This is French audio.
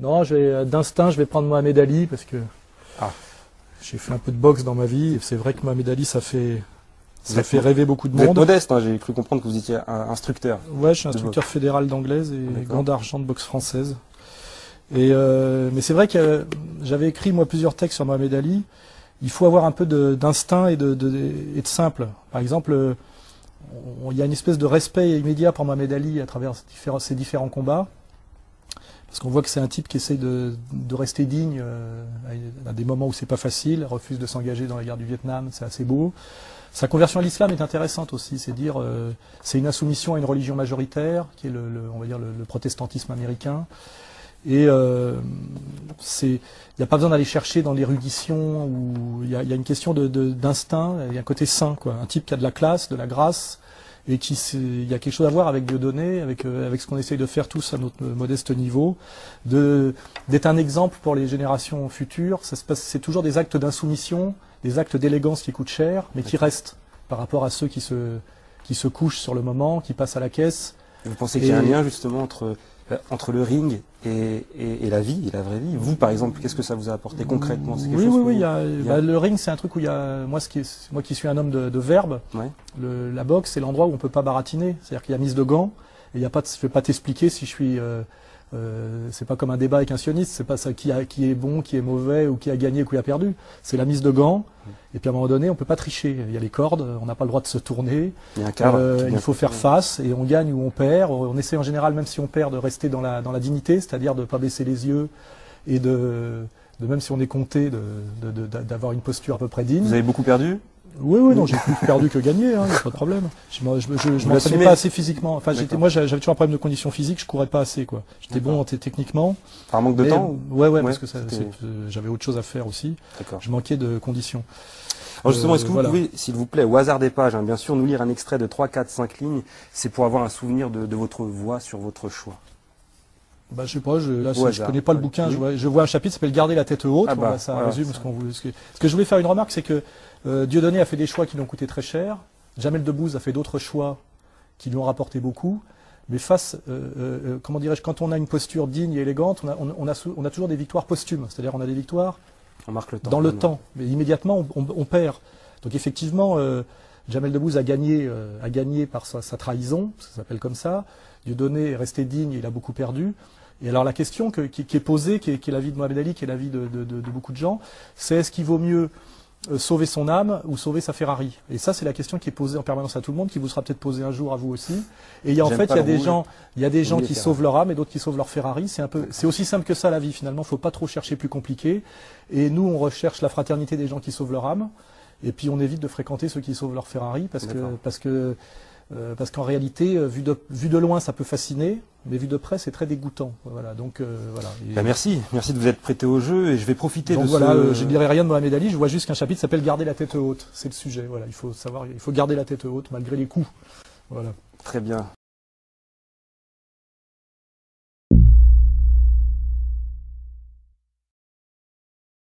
Non, d'instinct, je vais prendre Mohamed Ali parce que j'ai fait un peu de boxe dans ma vie. Et c'est vrai que Mohamed Ali, ça fait rêver beaucoup de Vous êtes monde. modeste, hein, j'ai cru comprendre que vous étiez un instructeur. Ouais, je suis instructeur fédéral d'anglaise et gant d'argent de boxe française. Mais c'est vrai que j'avais écrit moi plusieurs textes sur Mohamed Ali. Il faut avoir un peu d'instinct et de simple. Par exemple, il y a une espèce de respect immédiat pour Mohamed Ali à travers ses différents combats. Parce qu'on voit que c'est un type qui essaie de rester digne à des moments où c'est pas facile, refuse de s'engager dans la guerre du Vietnam, c'est assez beau. Sa conversion à l'islam est intéressante aussi, c'est dire c'est une insoumission à une religion majoritaire, qui est on va dire le protestantisme américain. Et il n'y a pas besoin d'aller chercher dans l'érudition, où il y a une question d'instinct, il y a un côté sain, quoi. Un type qui a de la classe, de la grâce, et il y a quelque chose à voir avec Dieudonné, avec ce qu'on essaye de faire tous à notre modeste niveau, d'être un exemple pour les générations futures. C'est toujours des actes d'insoumission, des actes d'élégance qui coûtent cher, mais qui restent par rapport à ceux qui se couchent sur le moment, qui passent à la caisse. Vous pensez qu'il y a un lien justement entre le ring et la vie, et la vraie vie? Vous, par exemple, qu'est-ce que ça vous a apporté concrètement? Oui. Le ring, c'est un truc où il y a moi qui suis un homme de verbe. Ouais. La boxe, c'est l'endroit où on peut pas baratiner. C'est-à-dire qu'il y a mise de gants. Et il y a pas. Je vais pas t'expliquer si je suis. C'est pas comme un débat avec un sioniste. C'est pas ça qui est bon, qui est mauvais, ou qui a gagné, ou qui a perdu. C'est la mise de gants. Et puis à un moment donné, on peut pas tricher. Il y a les cordes. On n'a pas le droit de se tourner. Il y a un cadre. Il faut faire face et on gagne ou on perd. On essaie en général, même si on perd, de rester dans la dignité, c'est-à-dire de pas baisser les yeux et de même si on est compté, d'avoir une posture à peu près digne. Vous avez beaucoup perdu? Oui, non, j'ai plus perdu que gagné, hein, y a pas de problème. Je m'entraînais pas assez physiquement. Enfin, moi, j'avais toujours un problème de condition physique, je courais pas assez, quoi. J'étais bon techniquement. Par manque de temps? Ouais, parce que j'avais autre chose à faire aussi. Je manquais de conditions. Alors justement, est-ce que vous pouvez, s'il vous plaît, au hasard des pages, hein, bien sûr, nous lire un extrait de 3, 4, 5 lignes, c'est pour avoir un souvenir de votre voix sur votre choix. Bah, je sais pas, je connais pas le bouquin, je vois un chapitre qui s'appelle Garder la tête haute, ça résume ce qu'on voulait. Ce que je voulais faire une remarque, c'est que Dieudonné a fait des choix qui lui ont coûté très cher, Jamel Debbouze a fait d'autres choix qui lui ont rapporté beaucoup, mais comment dirais-je, quand on a une posture digne et élégante, on a toujours des victoires posthumes, c'est-à-dire on a des victoires on marque le temps, dans le temps, mais immédiatement on perd. Donc effectivement, Jamel Debbouze a gagné par sa trahison, ça s'appelle comme ça, Dieudonné est resté digne, il a beaucoup perdu. Et alors la question qui est posée, qui est la vie de Mohamed Ali, qui est la vie de beaucoup de gens, c'est est-ce qu'il vaut mieux sauver son âme ou sauver sa Ferrari? Et ça, c'est la question qui est posée en permanence à tout le monde, qui vous sera peut-être posée un jour à vous aussi. Et il y a des gens qui sauvent leur âme et d'autres qui sauvent leur Ferrari. C'est aussi simple que ça la vie finalement. Faut pas trop chercher plus compliqué. Et nous, on recherche la fraternité des gens qui sauvent leur âme. Et puis on évite de fréquenter ceux qui sauvent leur Ferrari parce qu'en réalité, vu de loin, ça peut fasciner, mais vu de près, c'est très dégoûtant. Voilà, donc voilà. Merci de vous être prêté au jeu, et je vais profiter donc de voilà, je ne dirai rien de Mohamed Ali, je vois juste qu'un chapitre s'appelle Garder la tête haute. C'est le sujet. Voilà, il faut garder la tête haute malgré les coups. Voilà. Très bien.